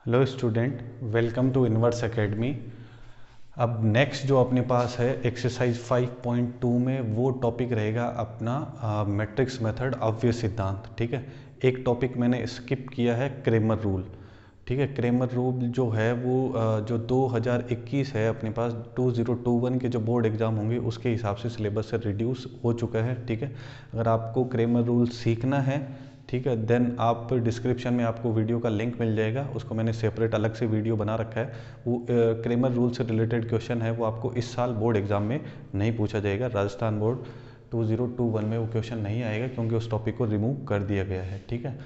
Hello student, welcome to inverse academy. अब next जो अपने पास है एक्सरसाइज 5.2 में वो टॉपिक रहेगा अपना मैट्रिक्स मेथड अव्यय सिद्धांत। ठीक है, एक टॉपिक मैंने स्किप किया है, क्रेमर रूल। ठीक है, क्रेमर रूल जो है वो जो 2021 है अपने पास 2021 के जो बोर्ड एग्जाम होंगे उसके हिसाब से सिलेबस से रिड्यूस हो चुका है। ठीक है, अगर आपको क्रेमर रूल सीखना है, ठीक है, देन आप डिस्क्रिप्शन में आपको वीडियो का लिंक मिल जाएगा, उसको मैंने सेपरेट अलग से वीडियो बना रखा है। वो क्रेमर रूल से रिलेटेड क्वेश्चन है, वो आपको इस साल बोर्ड एग्जाम में नहीं पूछा जाएगा। राजस्थान बोर्ड 2021 में वो क्वेश्चन नहीं आएगा क्योंकि उस टॉपिक को रिमूव कर दिया गया है। ठीक है,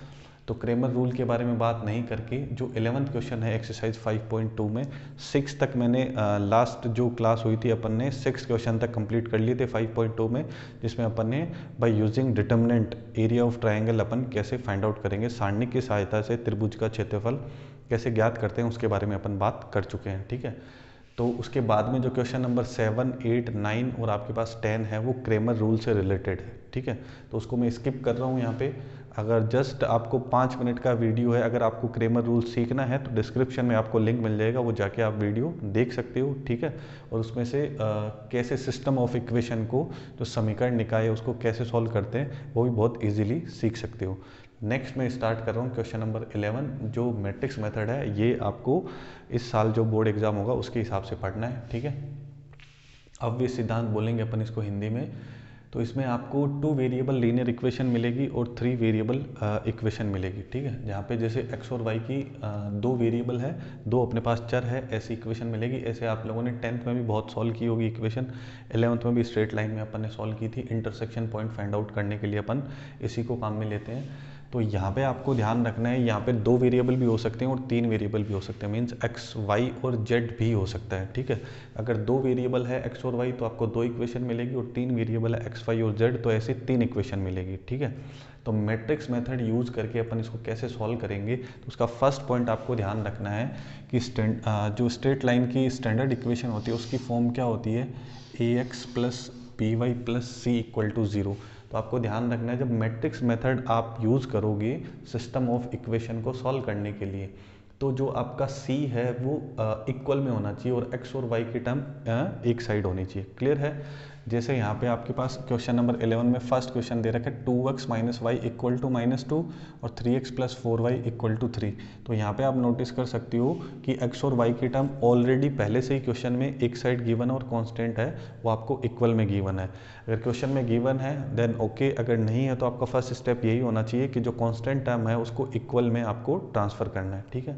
तो क्रेमर रूल के बारे में बात नहीं करके जो 11th क्वेश्चन है एक्सरसाइज 5.2 में 6 तक मैंने लास्ट जो क्लास हुई थी अपन ने 6 क्वेश्चन तक कंप्लीट कर लिए थे 5.2 में, जिसमें अपन ने by using determinant area of triangle अपन कैसे फाइंड आउट करेंगे, सारणी की सहायता से त्रिभुज का क्षेत्रफल कैसे ज्ञात करते हैं उसके बारे में अपन बात कर चुके हैं। ठीक है, तो उसके बाद में जो क्वेश्चन नंबर 7, 8, 9 और आपके पास 10 है वो क्रेमर रूल से रिलेटेड है। ठीक है, तो उसको मैं स्किप कर रहा हूँ यहाँ पे। अगर जस्ट आपको 5 मिनट का वीडियो है, अगर आपको क्रेमर रूल सीखना है तो डिस्क्रिप्शन में आपको लिंक मिल जाएगा, वो जाके आप वीडियो देख सकते हो। ठीक है, और उसमें से कैसे सिस्टम ऑफ इक्वेशन को, जो समीकरण निकाय है उसको कैसे सॉल्व करते हैं वो भी बहुत ईजिली सीख सकते हो। नेक्स्ट मैं स्टार्ट कर रहा हूँ क्वेश्चन नंबर 11। जो मैट्रिक्स मेथड है ये आपको इस साल जो बोर्ड एग्जाम होगा उसके हिसाब से पढ़ना है। ठीक है, अव्यय सिद्धांत बोलेंगे अपन इसको हिंदी में। तो इसमें आपको 2 वेरिएबल लीनियर इक्वेशन मिलेगी और 3 वेरिएबल इक्वेशन मिलेगी। ठीक है, जहाँ पे जैसे x और y की 2 वेरिएबल है, 2 अपने पास चर है, ऐसी इक्वेशन मिलेगी। ऐसे आप लोगों ने 10th में भी बहुत सॉल्व की होगी इक्वेशन, 11th में भी स्ट्रेट लाइन में अपन ने सॉल्व की थी। इंटरसेक्शन पॉइंट फाइंड आउट करने के लिए अपन इसी को काम में लेते हैं। तो यहाँ पे आपको ध्यान रखना है, यहाँ पे 2 वेरिएबल भी हो सकते हैं और 3 वेरिएबल भी हो सकते हैं, मीन्स x, y और z भी हो सकता है। ठीक है, अगर 2 वेरिएबल है x और y तो आपको 2 इक्वेशन मिलेगी, और 3 वेरिएबल है x, y और z तो ऐसे 3 इक्वेशन मिलेगी। ठीक है, तो मैट्रिक्स मेथड यूज करके अपन इसको कैसे सॉल्व करेंगे, तो उसका फर्स्ट पॉइंट आपको ध्यान रखना है कि जो स्ट्रेट लाइन की स्टैंडर्ड इक्वेशन होती है उसकी फॉर्म क्या होती है, ax plus B Y plus C equal to 0। तो आपको ध्यान रखना है जब मैट्रिक्स मेथड आप यूज़ करोगे सिस्टम ऑफ इक्वेशन को सॉल्व करने के लिए, तो जो आपका c है वो इक्वल में होना चाहिए और x और y की टर्म एक साइड होनी चाहिए। क्लियर है? जैसे यहाँ पे आपके पास क्वेश्चन नंबर 11 में फर्स्ट क्वेश्चन दे रखा है 2x minus Y equal to -2 और 3x plus 4y equal to 3। तो यहाँ पे आप नोटिस कर सकते हो कि x और y की टर्म ऑलरेडी पहले से ही क्वेश्चन में एक साइड गिवन है और कांस्टेंट है वो आपको इक्वल में गिवन है। अगर क्वेश्चन में गिवन है देन ओके, अगर नहीं है तो आपका फर्स्ट स्टेप यही होना चाहिए कि जो कांस्टेंट टर्म है उसको इक्वल में आपको ट्रांसफर करना है। ठीक है,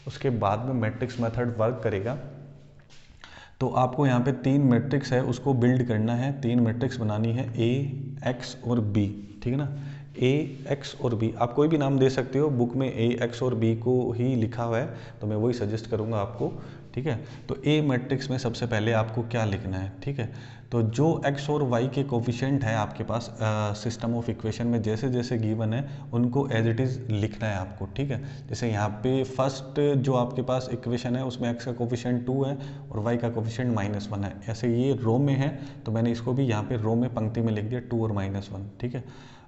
उसके बाद में मैट्रिक्स मेथड वर्क करेगा। तो आपको यहाँ पे 3 मैट्रिक्स है उसको बिल्ड करना है, 3 मैट्रिक्स बनानी है, ए, एक्स और बी। ठीक है ना, ए, एक्स और बी, आप कोई भी नाम दे सकते हो, बुक में ए, एक्स और बी को ही लिखा हुआ है तो मैं वही सजेस्ट करूँगा आपको। ठीक है, तो ए मैट्रिक्स में सबसे पहले आपको क्या लिखना है। ठीक है, तो जो x और y के कोफिशिएंट है आपके पास सिस्टम ऑफ इक्वेशन में जैसे जैसे गिवन है उनको एज इट इज़ लिखना है आपको। ठीक है, जैसे यहाँ पे फर्स्ट जो आपके पास इक्वेशन है उसमें x का कोफिशिएंट 2 है और y का कोफिशिएंट -1 है। ऐसे ये रो में है तो मैंने इसको भी यहाँ पे रो में पंक्ति में लिख दिया 2 और -1। ठीक है,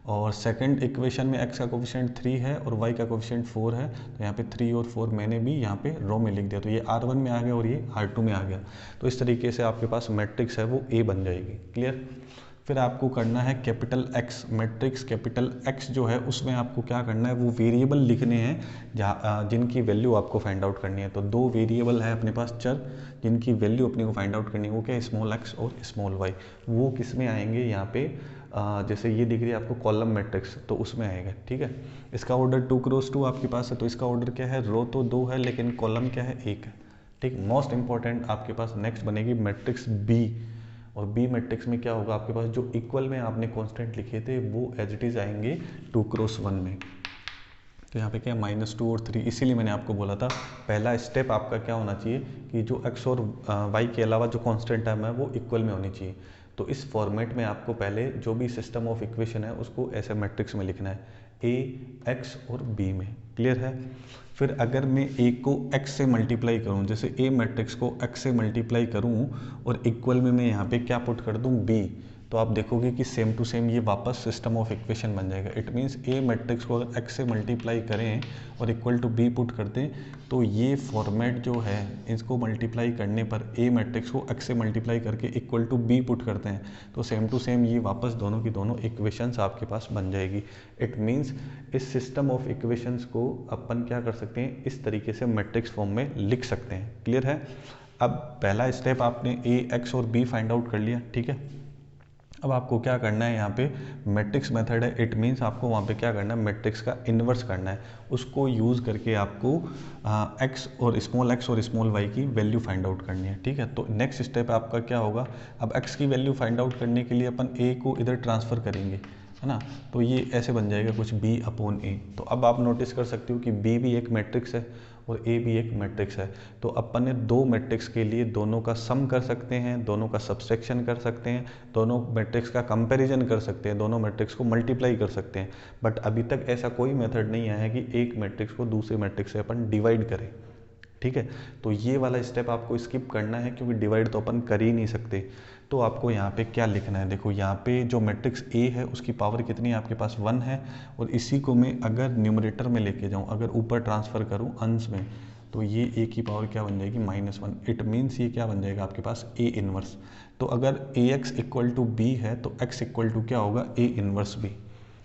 और सेकंड इक्वेशन में x का कोफिशिएंट 3 है और y का कोफिशिएंट 4 है, तो यहाँ पे 3 और 4 मैंने भी यहाँ पे रो में लिख दिया, तो ये R1 में आ गया और ये R2 में आ गया। तो इस तरीके से आपके पास मैट्रिक्स है वो A बन जाएगी। क्लियर? फिर आपको करना है capital X matrix. Capital X जो है उसमें आपको क्या करना है, वो वेरिएबल लिखने हैं जहाँ जिनकी वैल्यू आपको फाइंड आउट करनी है। तो 2 वेरिएबल है अपने पास चर जिनकी वैल्यू अपने को फाइंड आउट करनी है, वो क्या है, स्मॉल x और स्मॉल y। वो किस में आएंगे, यहाँ पे जैसे ये दिख रही है आपको कॉलम मैट्रिक्स, तो उसमें आएगा। ठीक है, इसका ऑर्डर 2 क्रॉस 2 आपके पास है, तो इसका ऑर्डर क्या है, रो तो 2 है लेकिन कॉलम क्या है, 1 है। ठीक, मोस्ट इंपॉर्टेंट आपके पास नेक्स्ट बनेगी मैट्रिक्स बी, और बी मैट्रिक्स में क्या होगा, आपके पास जो इक्वल में आपने कांस्टेंट लिखे थे वो एज इट इज आएंगे 2 क्रॉस 1 में। तो यहाँ पे क्या -2 और 3, इसीलिए मैंने आपको बोला था पहला स्टेप आपका क्या होना चाहिए कि जो x और y के अलावा जो कांस्टेंट टर्म है वो इक्वल में होनी चाहिए। तो इस फॉर्मेट में आपको पहले जो भी सिस्टम ऑफ इक्वेशन है उसको ऐसे मैट्रिक्स में लिखना है, a, x और b में। क्लियर है? फिर अगर मैं a को x से मल्टीप्लाई करूँ, जैसे a मैट्रिक्स को x से मल्टीप्लाई करूँ और इक्वल में मैं यहाँ पे क्या पुट कर दूँ, b, तो आप देखोगे कि सेम टू सेम ये वापस सिस्टम ऑफ इक्वेशन बन जाएगा। इट मीन्स ए मैट्रिक्स को अगर एक्स से मल्टीप्लाई करें और इक्वल टू बी पुट कर दें तो ये फॉर्मेट जो है इसको मल्टीप्लाई करने पर ए मैट्रिक्स को एक्स से मल्टीप्लाई करके इक्वल टू बी पुट करते हैं तो सेम टू सेम ये वापस दोनों की दोनों इक्वेशंस आपके पास बन जाएगी। इट मीन्स इस सिस्टम ऑफ इक्वेशंस को अपन क्या कर सकते हैं, इस तरीके से मैट्रिक्स फॉर्म में लिख सकते हैं। क्लियर है। अब पहला स्टेप आपने ए एक्स और बी फाइंड आउट कर लिया, ठीक है। अब आपको क्या करना है, यहाँ पे मैट्रिक्स मेथड है, इट मीन्स आपको वहाँ पे क्या करना है, मैट्रिक्स का इन्वर्स करना है। उसको यूज़ करके आपको एक्स और स्मॉल वाई की वैल्यू फाइंड आउट करनी है, ठीक है। तो नेक्स्ट स्टेप आपका क्या होगा, अब एक्स की वैल्यू फाइंड आउट करने के लिए अपन ए को इधर ट्रांसफ़र करेंगे, है ना। तो ये ऐसे बन जाएगा कुछ b अपॉन ए। तो अब आप नोटिस कर सकते हो कि b भी एक मैट्रिक्स है और a भी एक मैट्रिक्स है। तो अपन ने दो मैट्रिक्स के लिए दोनों का सम कर सकते हैं, दोनों का सब्सट्रैक्शन कर सकते हैं, दोनों मैट्रिक्स का कंपैरिजन कर सकते हैं, दोनों मैट्रिक्स को मल्टीप्लाई कर सकते हैं। बट अभी तक ऐसा कोई मेथड नहीं आया है कि एक मैट्रिक्स को दूसरे मैट्रिक्स से अपन डिवाइड करें, ठीक है। तो ये वाला स्टेप आपको स्किप करना है क्योंकि डिवाइड तो अपन कर ही नहीं सकते। तो आपको यहाँ पे क्या लिखना है, देखो यहाँ पे जो मैट्रिक्स ए है उसकी पावर कितनी है आपके पास 1 है और इसी को मैं अगर न्यूमरेटर में लेके जाऊँ, अगर ऊपर ट्रांसफ़र करूँ अंश में, तो ये ए की पावर क्या बन जाएगी -1। इट मीन्स ये क्या बन जाएगा आपके पास ए इनवर्स। तो अगर ए एक्स इक्वल टू बी है तो एक्स इक्वल टू क्या होगा, ए इनवर्स बी।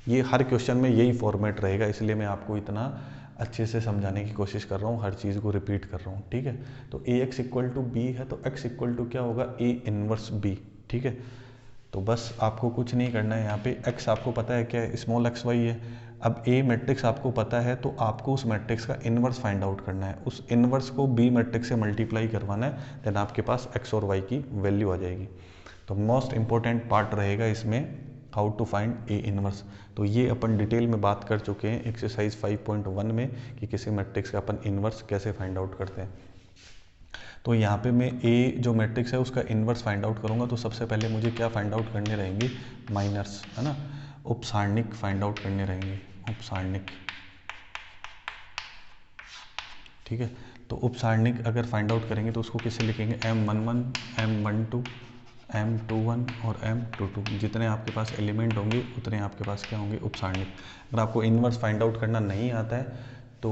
ये हर क्वेश्चन में यही फॉर्मेट रहेगा, इसलिए मैं आपको इतना अच्छे से समझाने की कोशिश कर रहा हूँ, हर चीज़ को रिपीट कर रहा हूँ, ठीक है। तो ए एक्स इक्वल टू बी है तो एक्स इक्वल टू क्या होगा, ए इनवर्स बी, ठीक है। तो बस आपको कुछ नहीं करना है, यहाँ पे एक्स आपको पता है क्या है, स्मॉल एक्स वाई है। अब ए मैट्रिक्स आपको पता है तो आपको उस मैट्रिक्स का इन्वर्स फाइंड आउट करना है, उस इन्वर्स को बी मैट्रिक्स से मल्टीप्लाई करवाना है, देन आपके पास एक्स और वाई की वैल्यू आ जाएगी। तो मोस्ट इंपॉर्टेंट पार्ट रहेगा इसमें how to find A inverse. तो ये अपन डिटेल में बात कर चुके हैं एक्सरसाइज 5.1 में कि किसी मैट्रिक्स का अपन इनवर्स कैसे फाइंड आउट करते हैं। तो यहाँ पे मैं ए जो मैट्रिक्स है उसका इनवर्स फाइंड आउट करूँगा तो सबसे पहले मुझे क्या फाइंड आउट करने रहेंगे, माइनर्स, है ना, उपसारणिक फाइंड आउट करने रहेंगे, उपसारणिक, ठीक है। तो उपसारणिक अगर फाइंड आउट करेंगे तो उसको किससे लिखेंगे, M11, M12, M21 और M22। जितने आपके पास एलिमेंट होंगे उतने आपके पास क्या होंगे, उपसारणिक। अगर आपको इनवर्स फाइंड आउट करना नहीं आता है तो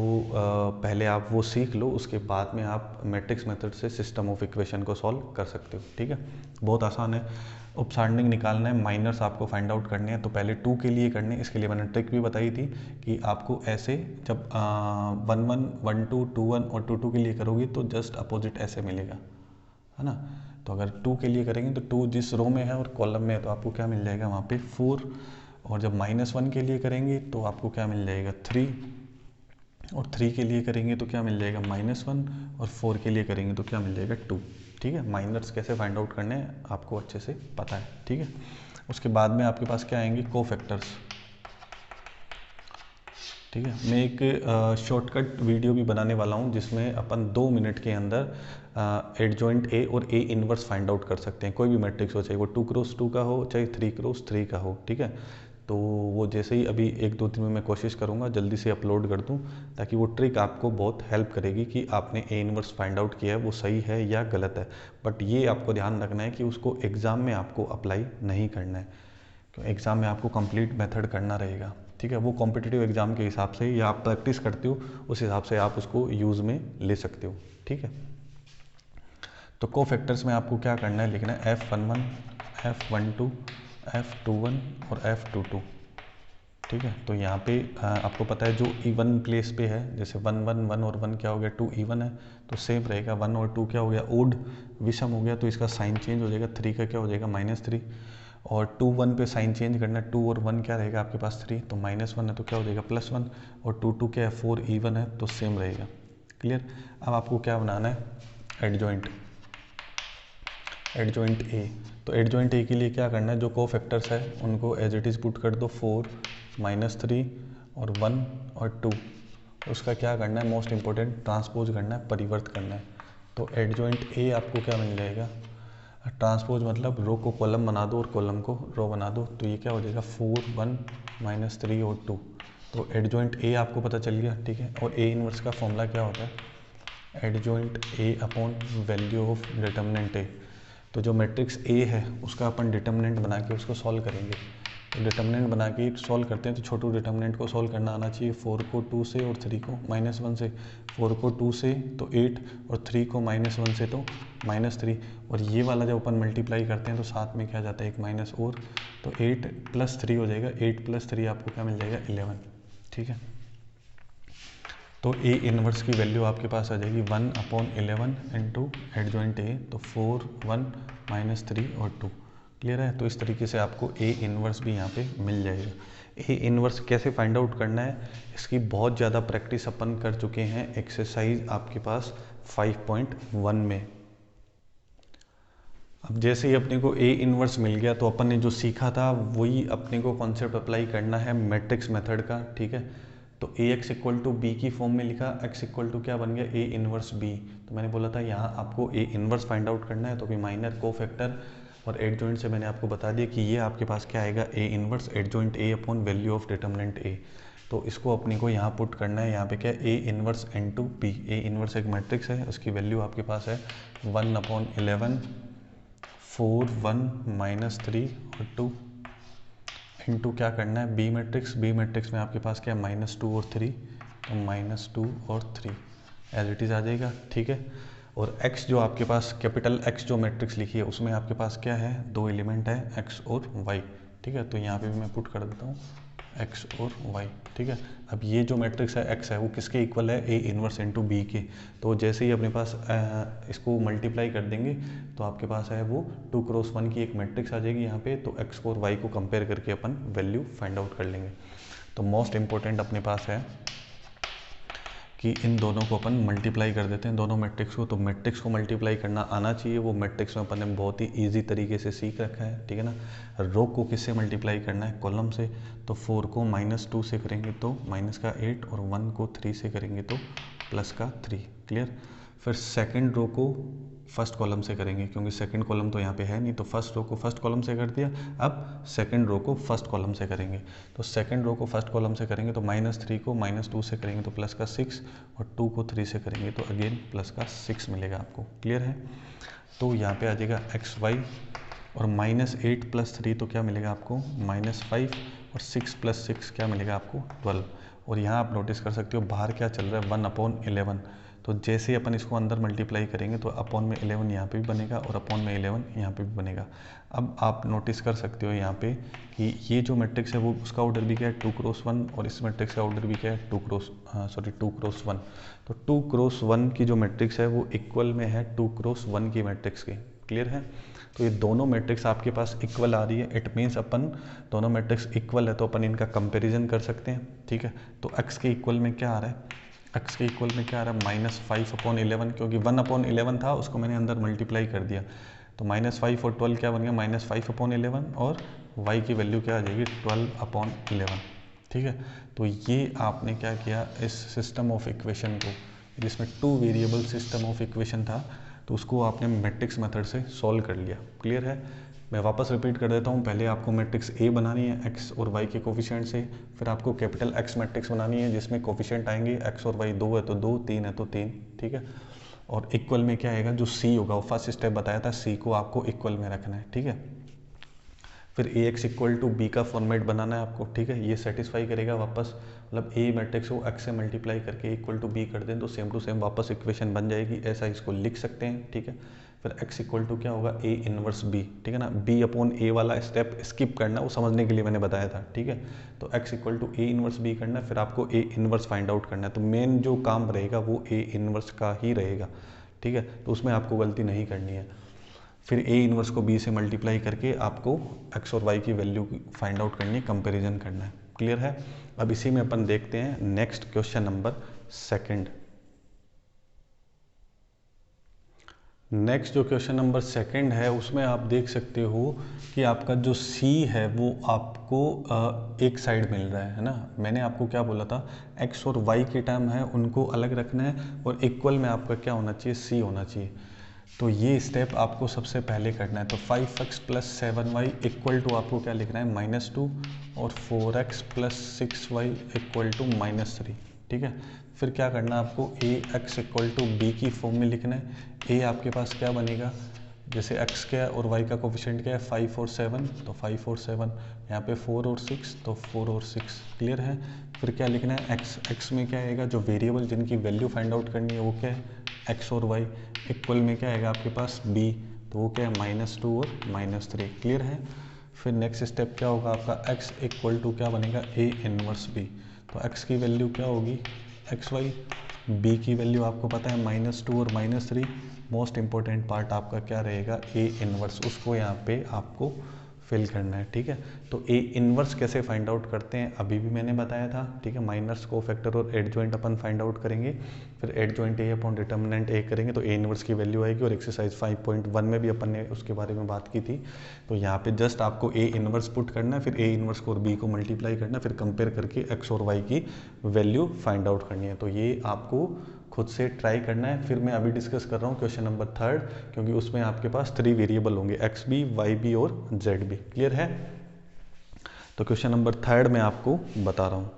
पहले आप वो सीख लो, उसके बाद में आप मैट्रिक्स मेथड से सिस्टम ऑफ इक्वेशन को सॉल्व कर सकते हो, ठीक है। बहुत आसान है। उपसारणिक निकालना है, माइनर्स आपको फाइंड आउट करने हैं तो पहले 2 के लिए करने हैं। इसके लिए मैंने ट्रिक भी बताई थी कि आपको ऐसे जब 1 1 1 2 2 1 और 2 2 के लिए करोगे तो जस्ट अपोजिट ऐसे मिलेगा, है ना। तो अगर 2 के लिए करेंगे तो 2 जिस रो में है और कॉलम में है तो आपको क्या मिल जाएगा वहाँ पे 4, और जब -1 के लिए करेंगे तो आपको क्या मिल जाएगा 3, और 3 के लिए करेंगे तो क्या मिल जाएगा -1, और 4 के लिए करेंगे तो क्या मिल जाएगा 2, ठीक है। माइनर्स कैसे फाइंड आउट करने हैं आपको अच्छे से पता है, ठीक है। उसके बाद में आपके पास क्या आएंगे, कोफैक्टर्स, ठीक है। मैं एक शॉर्टकट वीडियो भी बनाने वाला हूँ जिसमें अपन 2 मिनट के अंदर एडजॉइंट ए और ए इनवर्स फाइंड आउट कर सकते हैं। कोई भी मैट्रिक्स हो, चाहे वो 2x2 का हो चाहे 3x3 का हो, ठीक है। तो वो जैसे ही अभी 1-2 दिन में मैं कोशिश करूँगा जल्दी से अपलोड कर दूँ ताकि वो ट्रिक आपको बहुत हेल्प करेगी कि आपने ए इनवर्स फाइंड आउट किया है वो सही है या गलत है। बट ये आपको ध्यान रखना है कि उसको एग्ज़ाम में आपको अप्लाई नहीं करना है, क्योंकि एग्ज़ाम में आपको कंप्लीट मेथड करना रहेगा, ठीक है। वो कॉम्पिटिटिव एग्ज़ाम के हिसाब से या आप प्रैक्टिस करते हो उस हिसाब से आप उसको यूज़ में ले सकते हो, ठीक है। तो कोफैक्टर्स में आपको क्या करना है, लिखना है F11, F12, F21 और F22, ठीक है। तो यहाँ पे आपको पता है जो इवन प्लेस पे है, जैसे 1 1 1 और 1 क्या हो गया 2 इवन है तो सेम रहेगा, 1 और 2 क्या हो गया ओड विषम हो गया तो इसका साइन चेंज हो जाएगा, 3 का क्या हो जाएगा -3, और 2 1 पे साइन चेंज करना है, 2 और 1 क्या रहेगा आपके पास 3 तो -1 है तो क्या हो जाएगा +1, और 2 2 क्या है 4 इवन है तो सेम रहेगा। क्लियर। अब आपको क्या बनाना है, एडजॉइंट ए। तो एडजॉइंट ए के लिए क्या करना है, जो कोफैक्टर्स है उनको एज इट इज़ पुट कर दो, 4 -3 और 1 और 2। उसका क्या करना है, मोस्ट इंपॉर्टेंट ट्रांसपोज करना है, परिवर्त करना है। तो एडजॉइंट ए आपको क्या मिल जाएगा, ट्रांसपोज मतलब रो को कॉलम बना दो और कॉलम को रो बना दो, तो ये क्या हो जाएगा 4 1 -3 और 2। तो एडजॉइंट ए आपको पता चल गया, ठीक है। और ए इनवर्स का फॉर्मूला क्या होता है, adjoint A upon value of determinant A. तो जो मैट्रिक्स ए है उसका अपन डिटर्मिनेंट बना के उसको सॉल्व करेंगे। तो डिटर्मिनेंट बना के सॉल्व करते हैं तो छोटू डिटर्मिनेंट को सॉल्व करना आना चाहिए। 4 को 2 से और 3 को -1 से, 4 को 2 से तो 8 और 3 को -1 से तो -3। और ये वाला जब अपन मल्टीप्लाई करते हैं तो साथ में क्या जाता है, एक माइनस और, तो 8 + 3 हो जाएगा। 8 + 3 आपको क्या मिल जाएगा, 11। ठीक है, तो ए इनवर्स की वैल्यू आपके पास आ जाएगी 1/11 इंटू एडजॉइंट ए, तो 4, 1, -3 और 2। क्लियर है। तो इस तरीके से आपको ए इनवर्स भी यहाँ पे मिल जाएगा। ए इनवर्स कैसे फाइंड आउट करना है, इसकी बहुत ज़्यादा प्रैक्टिस अपन कर चुके हैं एक्सरसाइज आपके पास 5.1 में। अब जैसे ही अपने को ए इनवर्स मिल गया तो अपन ने जो सीखा था वही अपने को कॉन्सेप्ट अप्लाई करना है मैट्रिक्स मेथड का। ठीक है, तो ए एक्स इक्वल टू बी की फॉर्म में लिखा, एक्स इक्वल टू क्या बन गया, ए इनवर्स बी। तो मैंने बोला था यहाँ आपको ए इनवर्स फाइंड आउट करना है, तो अभी माइनर कोफैक्टर और एडजॉइंट से मैंने आपको बता दिया कि ये आपके पास क्या आएगा, A inverse adjoint A upon value of determinant A. तो इसको अपने को यहाँ पुट करना है। यहाँ पे क्या है, A inverse into B. A inverse एक मैट्रिक्स है, उसकी वैल्यू आपके पास है 1/11, 4, 1, -3 और 2 इंटू क्या करना है, बी मैट्रिक्स। बी मैट्रिक्स में आपके पास क्या है, -2 और 3, तो -2 और 3 एज इट इज़ आ जाएगा। ठीक है, और x जो आपके पास कैपिटल X जो मैट्रिक्स लिखी है उसमें आपके पास क्या है, 2 एलिमेंट है, x और y। ठीक है, तो यहाँ पे भी मैं पुट कर देता हूँ x और y। ठीक है, अब ये जो मैट्रिक्स है x है वो किसके इक्वल है, a इनवर्स इंटू बी के। तो जैसे ही अपने पास इसको मल्टीप्लाई कर देंगे तो आपके पास है वो 2 क्रॉस 1 की एक मैट्रिक्स आ जाएगी यहाँ पे। तो x और y को कंपेयर करके अपन वैल्यू फाइंड आउट कर लेंगे। तो मोस्ट इंपॉर्टेंट अपने पास है कि इन दोनों को अपन मल्टीप्लाई कर देते हैं, दोनों मैट्रिक्स को। तो मैट्रिक्स को मल्टीप्लाई करना आना चाहिए, वो मैट्रिक्स में अपन ने बहुत ही इजी तरीके से सीख रखा है। ठीक है ना। रो को किससे मल्टीप्लाई करना है, कॉलम से। तो 4 को -2 से करेंगे तो -8 और 1 को 3 से करेंगे तो +3। क्लियर। फिर सेकंड रो को फर्स्ट कॉलम से करेंगे, क्योंकि सेकंड कॉलम तो यहाँ पे है नहीं, तो फर्स्ट रो को फर्स्ट कॉलम से कर दिया। अब सेकंड रो को फर्स्ट कॉलम से करेंगे, तो सेकंड रो को फर्स्ट कॉलम से करेंगे तो -3 को -2 से करेंगे तो +6 और 2 को 3 से करेंगे तो अगेन +6 मिलेगा आपको। क्लियर है। तो यहाँ पे आ जाएगा XY और -8 + 3 तो क्या मिलेगा आपको, -5 और 6 + 6 क्या मिलेगा आपको, 12। और यहाँ आप नोटिस कर सकते हो बाहर क्या चल रहा है, 1/11। तो जैसे ही अपन इसको अंदर मल्टीप्लाई करेंगे तो अपॉन में 11 यहाँ पे भी बनेगा और अपॉन में 11 यहाँ पे भी बनेगा। अब आप नोटिस कर सकते हो यहाँ पे कि ये जो मैट्रिक्स है वो उसका ऑर्डर भी क्या है, 2 क्रॉस 1, और इस मैट्रिक्स का ऑर्डर भी क्या है, 2 क्रॉस 1। तो 2 क्रॉस 1 की जो मैट्रिक्स है वो इक्वल में है 2 क्रॉस 1 की मैट्रिक्स के। क्लियर है। तो ये दोनों मैट्रिक्स आपके पास इक्वल आ रही है, इट मीन्स अपन दोनों मैट्रिक्स इक्वल है तो अपन इनका कंपेरिजन कर सकते हैं। ठीक है, तो x के इक्वल में क्या आ रहा है, x के इक्वल में क्या आ रहा है, -5/11, क्योंकि 1/11 था उसको मैंने अंदर मल्टीप्लाई कर दिया। तो -5 और 12 क्या बन गया, -5/11, और y की वैल्यू क्या आ जाएगी, 12/11। ठीक है, तो ये आपने क्या किया, इस सिस्टम ऑफ इक्वेशन को, जिसमें 2 वेरिएबल सिस्टम ऑफ इक्वेशन था, तो उसको आपने मैट्रिक्स मेथड से सॉल्व कर लिया। क्लियर है। मैं वापस रिपीट कर देता हूँ, पहले आपको मैट्रिक्स ए बनानी है x और y के कोफिशिएंट से, फिर आपको कैपिटल X मैट्रिक्स बनानी है जिसमें कोफिशिएंट आएंगे x और y, 2 है तो 2, 3 है तो 3। ठीक है, और इक्वल में क्या आएगा, जो c होगा, वो फर्स्ट स्टेप बताया था, c को आपको इक्वल में रखना है। ठीक है, फिर ax इक्वल टू बी का फॉर्मेट बनाना है आपको। ठीक है, ये सेटिस्फाई करेगा वापस, मतलब ए मैट्रिक्स को x से मल्टीप्लाई करके इक्वल टू बी कर दें तो सेम टू सेम वापस इक्वेशन बन जाएगी, ऐसा इसको लिख सकते हैं। ठीक है, फिर x इक्वल टू क्या होगा, a इनवर्स b। ठीक है ना, b/a वाला स्टेप स्किप करना, वो समझने के लिए मैंने बताया था। ठीक है, तो x equal to a inverse b करना है, फिर आपको a इनवर्स फाइंड आउट करना है। तो मेन जो काम रहेगा वो a इनवर्स का ही रहेगा। ठीक है, तो उसमें आपको गलती नहीं करनी है। फिर a इनवर्स को b से मल्टीप्लाई करके आपको x और y की वैल्यू फाइंड आउट करनी है, कंपेरिजन करना है। क्लियर है। अब इसी में अपन देखते हैं नेक्स्ट क्वेश्चन नंबर 2। नेक्स्ट जो क्वेश्चन नंबर 2 है उसमें आप देख सकते हो कि आपका जो c है वो आपको एक साइड मिल रहा है ना। मैंने आपको क्या बोला था, x और y के टर्म है उनको अलग रखना है और इक्वल में आपका क्या होना चाहिए, c होना चाहिए। तो ये स्टेप आपको सबसे पहले करना है। तो 5x + 7y इक्वल टू आपको क्या लिखना है, -2, और 4x + 6y इक्वल टू -3। ठीक है, फिर क्या करना है आपको, ax इक्वल टू बी की फॉर्म में लिखना है। a आपके पास क्या बनेगा, जैसे x क्या है और y का कोफिशिएंट क्या है 5 और 7, तो 5 और 7, यहाँ पे 4 और 6, तो 4 और 6। क्लियर है। फिर क्या लिखना है x में क्या आएगा, जो वेरिएबल जिनकी वैल्यू फाइंड आउट करनी है वो क्या है x और y। इक्वल में क्या आएगा आपके पास b, तो वो क्या है -2 और -3। क्लियर है। फिर नेक्स्ट स्टेप क्या होगा आपका, x इक्वल टू क्या बनेगा a इनवर्स b। तो x की वैल्यू क्या होगी xy, b की वैल्यू आपको पता है -2 और -3। मोस्ट इंपॉर्टेंट पार्ट आपका क्या रहेगा a इनवर्स, उसको यहाँ पे आपको फिल करना है। ठीक है, तो a इनवर्स कैसे फाइंड आउट करते हैं अभी भी मैंने बताया था। ठीक है, माइनस को फैक्टर और एडजॉइंट अपन फाइंड आउट करेंगे, फिर adjoint a upon determinant a करेंगे तो a इनवर्स की वैल्यू आएगी। और एक्सरसाइज 5.1 में भी अपन ने उसके बारे में बात की थी। तो यहाँ पे जस्ट आपको a इनवर्स पुट करना है, फिर a इनवर्स को और b को मल्टीप्लाई करना है, फिर कंपेयर करके x और y की वैल्यू फाइंड आउट करनी है। तो ये आपको खुद से ट्राई करना है। फिर मैं अभी डिस्कस कर रहा हूँ क्वेश्चन नंबर 3, क्योंकि उसमें आपके पास 3 वेरिएबल होंगे एक्स बी, वाई बी और जेड बी। क्लियर है। तो क्वेश्चन नंबर 3 मैं आपको बता रहा हूँ।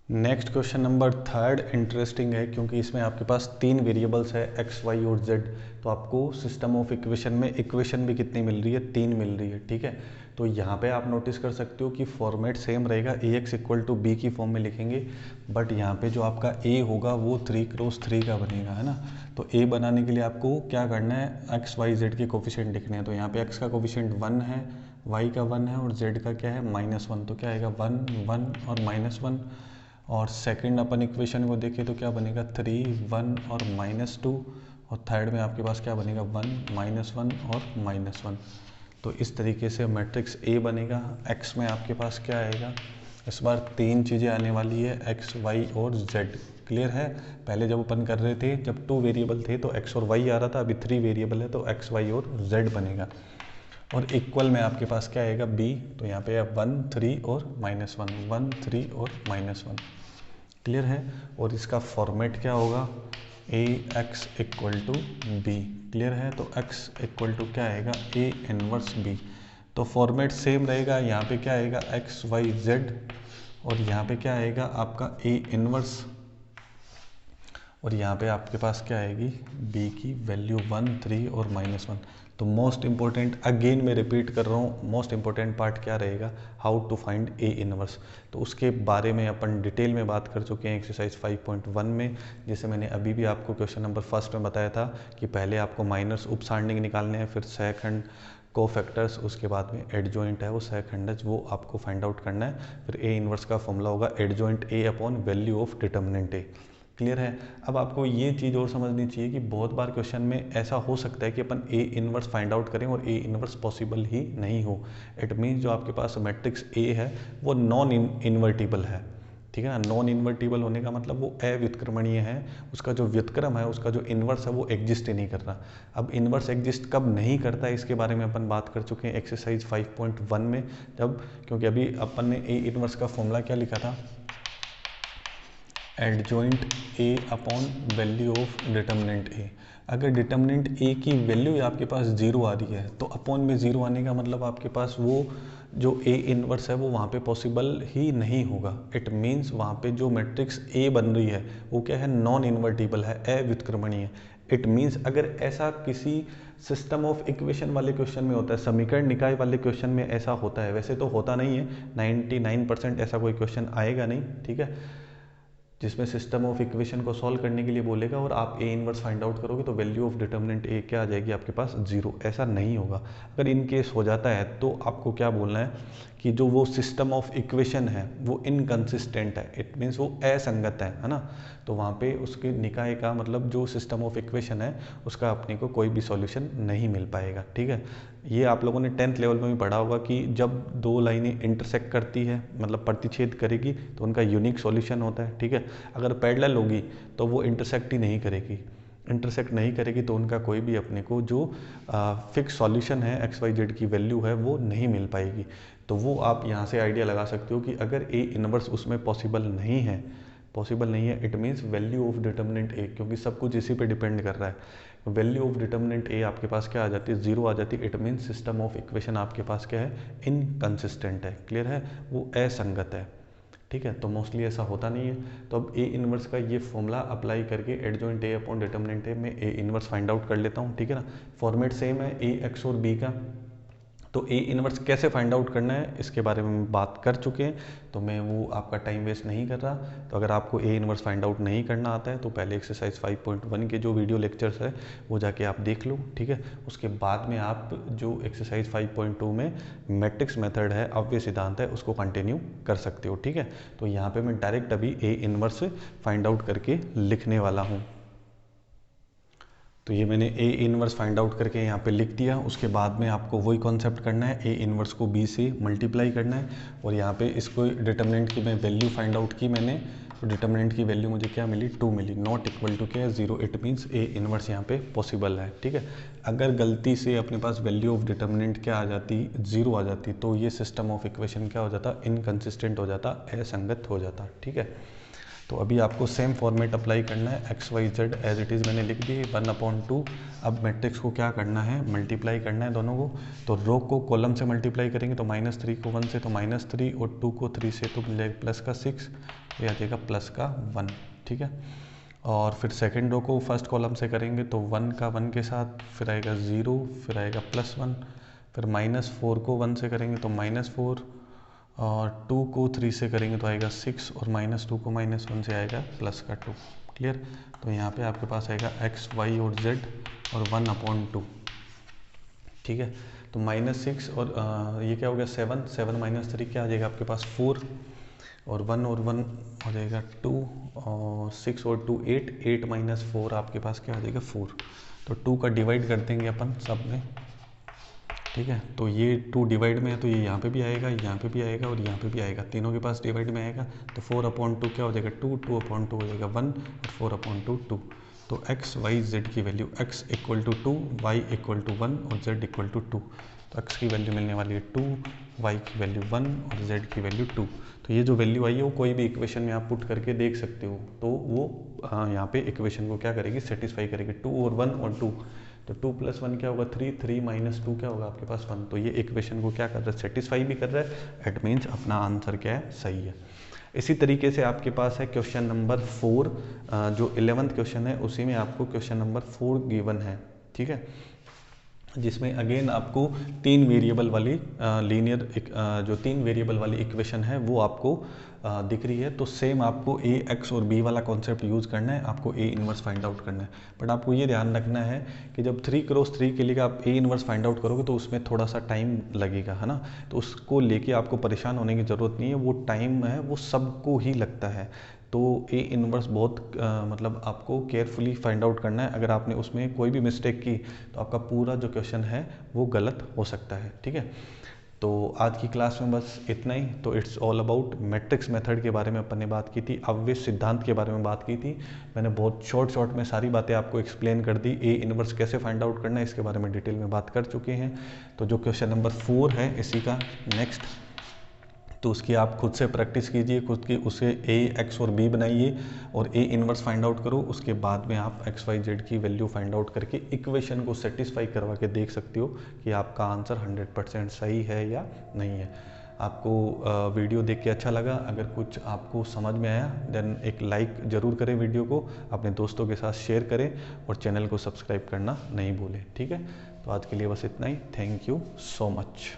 नेक्स्ट क्वेश्चन नंबर 3 इंटरेस्टिंग है, क्योंकि इसमें आपके पास 3 वेरिएबल्स है एक्स वाई और जेड। तो आपको सिस्टम ऑफ इक्वेशन में इक्वेशन भी कितनी मिल रही है, 3 मिल रही है। ठीक है, तो यहाँ पे आप नोटिस कर सकते हो कि फॉर्मेट सेम रहेगा, ए एक्स इक्वल टू बी की फॉर्म में लिखेंगे, बट यहाँ पे जो आपका ए होगा वो 3x3 का बनेगा, है ना। तो ए बनाने के लिए आपको क्या करना है, एक्स वाई जेड के कोफिशिएंट लिखने हैं। तो यहाँ पे एक्स का कोफिशिएंट 1 है, वाई का 1 है और जेड का क्या है -1। तो क्या आएगा 1 1 और -1। और सेकंड अपन इक्वेशन को देखें तो क्या बनेगा 3 1 और -2। और थर्ड में आपके पास क्या बनेगा 1 -1 और -1। तो इस तरीके से मैट्रिक्स ए बनेगा। एक्स में आपके पास क्या आएगा, इस बार 3 चीज़ें आने वाली है, एक्स वाई और जेड। क्लियर है। पहले जब अपन कर रहे थे, जब 2 वेरिएबल थे तो एक्स और वाई आ रहा था, अभी 3 वेरिएबल है तो एक्स वाई और जेड बनेगा। और इक्वल में आपके पास क्या आएगा बी, तो यहाँ पे 1 3 और -1, 1 3 और -1। क्लियर है। और इसका फॉर्मेट क्या होगा, A X equal to B. Clear है। तो एक्स इक्वल टू क्या आएगा ए इनवर्स बी। तो फॉर्मेट सेम रहेगा, यहाँ पे क्या आएगा एक्स वाई जेड, और यहाँ पे क्या आएगा आपका ए इनवर्स, और यहाँ पे आपके पास क्या आएगी b की वैल्यू 1 3 और -1। तो मोस्ट इंपॉर्टेंट, अगेन मैं रिपीट कर रहा हूँ, मोस्ट इंपॉर्टेंट पार्ट क्या रहेगा, how to find A inverse. तो उसके बारे में अपन डिटेल में बात कर चुके हैं एक्सरसाइज 5.1 में, जिसे मैंने अभी भी आपको क्वेश्चन नंबर 1 में बताया था कि पहले आपको माइनर्स उपसारणिक निकालने हैं, फिर सहखंड कोफैक्टर्स, उसके बाद में एडजॉइंट है वो सहखंडज, वो आपको फाइंड आउट करना है। फिर ए इनवर्स का फॉर्मूला होगा adjoint A upon value of determinant A. Clear है। अब आपको ये चीज़ और समझनी चाहिए कि बहुत बार क्वेश्चन में ऐसा हो सकता है कि अपन ए इनवर्स फाइंड आउट करें और ए इनवर्स पॉसिबल ही नहीं हो। इट मीन्स जो आपके पास मैट्रिक्स ए है वो नॉन इन्वर्टिबल है। ठीक है ना, नॉन इन्वर्टिबल होने का मतलब वो अव्युत्क्रमणीय है, उसका जो व्युत्क्रम है, उसका जो इन्वर्स है वो एग्जिस्ट ही नहीं कर रहा। अब इन्वर्स एग्जिस्ट कब नहीं करता है इसके बारे में अपन बात कर चुके हैं एक्सरसाइज 5.1 में, जब, क्योंकि अभी अपन ने ए इनवर्स का फॉर्मूला क्या लिखा था, adjoint A upon value of determinant A. अगर डिटर्मिनेंट ए की वैल्यू आपके पास 0 आ रही है तो अपॉन में 0 आने का मतलब आपके पास वो जो ए इनवर्स है वो वहाँ पे पॉसिबल ही नहीं होगा। इट मीन्स वहाँ पे जो मैट्रिक्स ए बन रही है वो क्या है, नॉन इन्वर्टिबल है, अव्युत्क्रमणीय। इट मीन्स अगर ऐसा किसी सिस्टम ऑफ इक्वेशन वाले क्वेश्चन में होता है, समीकरण निकाय वाले क्वेश्चन में ऐसा होता है, वैसे तो होता नहीं है, 99% ऐसा कोई क्वेश्चन आएगा नहीं, ठीक है, जिसमें सिस्टम ऑफ इक्वेशन को सॉल्व करने के लिए बोलेगा और आप ए इनवर्स फाइंड आउट करोगे तो वैल्यू ऑफ डिटर्मिनेंट ए क्या आ जाएगी आपके पास 0। ऐसा नहीं होगा। अगर इन केस हो जाता है तो आपको क्या बोलना है कि जो वो सिस्टम ऑफ इक्वेशन है वो इनकंसिस्टेंट है, इट मीन्स वो असंगत है ना। तो वहाँ पे उसके निकाय का मतलब जो सिस्टम ऑफ इक्वेशन है उसका अपने को कोई भी सॉल्यूशन नहीं मिल पाएगा। ठीक है, ये आप लोगों ने 10th लेवल में भी पढ़ा होगा कि जब दो लाइनें इंटरसेक्ट करती है मतलब प्रतिच्छेद करेगी तो उनका यूनिक सॉल्यूशन होता है। ठीक है, अगर पैरेलल होगी तो वो इंटरसेक्ट ही नहीं करेगी, इंटरसेक्ट नहीं करेगी तो उनका कोई भी अपने को जो फिक्स सॉल्यूशन है एक्स वाई जेड की वैल्यू है वो नहीं मिल पाएगी। तो वो आप यहाँ से आइडिया लगा सकते हो कि अगर ए इनवर्स उसमें पॉसिबल नहीं है, it means value of determinant A, क्योंकि सब कुछ इसी पे डिपेंड कर रहा है। वैल्यू ऑफ डिटर्मिनेंट ए आपके पास क्या आ जाती है, 0 आ जाती है। It means system of equation आपके पास क्या है, इनकंसिस्टेंट है। क्लियर है, वो असंगत है। ठीक है, तो मोस्टली ऐसा होता नहीं है। तो अब ए इनवर्स का ये फॉर्मूला अप्लाई करके एडजॉइंट ए अपॉन डिटर्मिनेंट ए में ए इनवर्स फाइंड आउट कर लेता हूँ, ठीक है ना। फॉर्मेट सेम है ए एक्स और बी का। तो ए इनवर्स कैसे फाइंड आउट करना है इसके बारे में बात कर चुके हैं, तो मैं वो आपका टाइम वेस्ट नहीं कर रहा। तो अगर आपको ए इनवर्स फाइंड आउट नहीं करना आता है तो पहले एक्सरसाइज 5.1 के जो वीडियो लेक्चर्स है वो जाके आप देख लो, ठीक है। उसके बाद में आप जो एक्सरसाइज 5.2 में मैट्रिक्स मेथड है, अव्यय सिद्धांत है, उसको कंटिन्यू कर सकते हो, ठीक है। तो यहाँ पे मैं डायरेक्ट अभी ए इनवर्स फाइंड आउट करके लिखने वाला हूँ। तो ये मैंने ए इनवर्स फाइंड आउट करके यहाँ पे लिख दिया। उसके बाद में आपको वही कॉन्सेप्ट करना है, ए इनवर्स को बी से मल्टीप्लाई करना है और यहाँ पे इसको डिटर्मिनेंट की मैं वैल्यू फाइंड आउट की मैंने। तो डिटर्मिनेंट की वैल्यू मुझे क्या मिली, 2 मिली। नॉट इक्वल टू क्या है, 0। इट मीन्स ए इनवर्स यहाँ पे पॉसिबल है, ठीक है। अगर गलती से अपने पास वैल्यू ऑफ डिटर्मिनेंट क्या आ जाती, 0 आ जाती, तो ये सिस्टम ऑफ इक्वेशन क्या हो जाता, इनकन्सिस्टेंट हो जाता, असंगत हो जाता, ठीक है। तो अभी आपको सेम फॉर्मेट अप्लाई करना है, X Y Z as it is मैंने लिख दी 1/2। अब मैट्रिक्स को क्या करना है, मल्टीप्लाई करना है दोनों को। तो रो को कॉलम से मल्टीप्लाई करेंगे तो -3 को 1 से तो -3 और 2 को 3 से तो मिलेगा प्लस का 6, ये आ जाएगा प्लस का 1, ठीक है। और फिर सेकेंड रो को फर्स्ट कॉलम से करेंगे तो 1 का 1 के साथ, फिर आएगा 0, फिर आएगा +1, फिर -4 को 1 से करेंगे तो -4 और 2 को 3 से करेंगे तो आएगा 6 और -2 को -1 से आएगा प्लस का 2। क्लियर। तो यहाँ पे आपके पास आएगा एक्स वाई और जेड और 1/2, ठीक है। तो -6 और ये क्या हो गया 7 -3 क्या आ जाएगा आपके पास 4 और 1 हो जाएगा 2 और 6 और 2 8 -4 आपके पास क्या हो जाएगा 4। तो 2 का डिवाइड कर देंगे अपन सब में, ठीक है। तो ये 2 डिवाइड में है तो ये यहाँ पे भी आएगा, यहाँ पे भी आएगा और यहाँ पे भी आएगा, तीनों के पास डिवाइड में आएगा। तो 4/2 क्या हो जाएगा 2, 2/2 हो जाएगा 1 और 4/2 2। तो एक्स वाई जेड की value x equal to 2, Y equal to 1 और z इक्वल टू 2। तो x की वैल्यू मिलने वाली है 2, y की वैल्यू 1 और z की वैल्यू 2। तो ये जो वैल्यू आई है वो कोई भी इक्वेशन में आप पुट करके देख सकते हो, तो वो यहाँ पे इक्वेशन को क्या करेगी, सेटिस्फाई करेगी। 2 और 1 और 2, तो 2 + 1 क्या होगा 3, 3 - 2 क्या होगा आपके पास 1। तो ये इक्वेशन को क्या कर रहा है, सेटिस्फाई भी कर रहा है। इट मीन्स अपना आंसर क्या है, सही है। इसी तरीके से आपके पास है क्वेश्चन नंबर 4, जो 11th क्वेश्चन है उसी में आपको क्वेश्चन नंबर 4 गिवन है, ठीक है। जिसमें अगेन आपको 3 वेरिएबल वाली लीनियर जो 3 वेरिएबल वाली इक्वेशन है वो आपको दिख रही है। तो सेम आपको ए एक्स और बी वाला कॉन्सेप्ट यूज़ करना है, आपको ए इनवर्स फाइंड आउट करना है। बट आपको ये ध्यान रखना है कि जब 3x3 के लिए आप ए इनवर्स फाइंड आउट करोगे तो उसमें थोड़ा सा टाइम लगेगा, है ना। तो उसको लेके आपको परेशान होने की ज़रूरत नहीं है, वो टाइम है वो सबको ही लगता है। तो ए इनवर्स बहुत मतलब आपको केयरफुली फाइंड आउट करना है। अगर आपने उसमें कोई भी मिस्टेक की तो आपका पूरा जो क्वेश्चन है वो गलत हो सकता है, ठीक है। तो आज की क्लास में बस इतना ही। तो it's all about matrix method के बारे में अपन ने बात की थी, अव्यय सिद्धांत के बारे में बात की थी। मैंने बहुत शॉर्ट में सारी बातें आपको एक्सप्लेन कर दी। ए इनवर्स कैसे फाइंड आउट करना है इसके बारे में डिटेल में बात कर चुके हैं। तो जो क्वेश्चन नंबर 4 है इसी का नेक्स्ट, तो उसकी आप खुद से प्रैक्टिस कीजिए, खुद की उसे ए एक्स और बी बनाइए और ए इनवर्स फाइंड आउट करो। उसके बाद में आप एक्स वाई जेड की वैल्यू फाइंड आउट करके इक्वेशन को सेटिस्फाई करवा के देख सकते हो कि आपका आंसर 100% सही है या नहीं है। आपको वीडियो देख के अच्छा लगा, अगर कुछ आपको समझ में आया देन एक लाइक ज़रूर करें, वीडियो को अपने दोस्तों के साथ शेयर करें और चैनल को सब्सक्राइब करना नहीं भूलें, ठीक है। तो आज के लिए बस इतना ही। Thank you so much.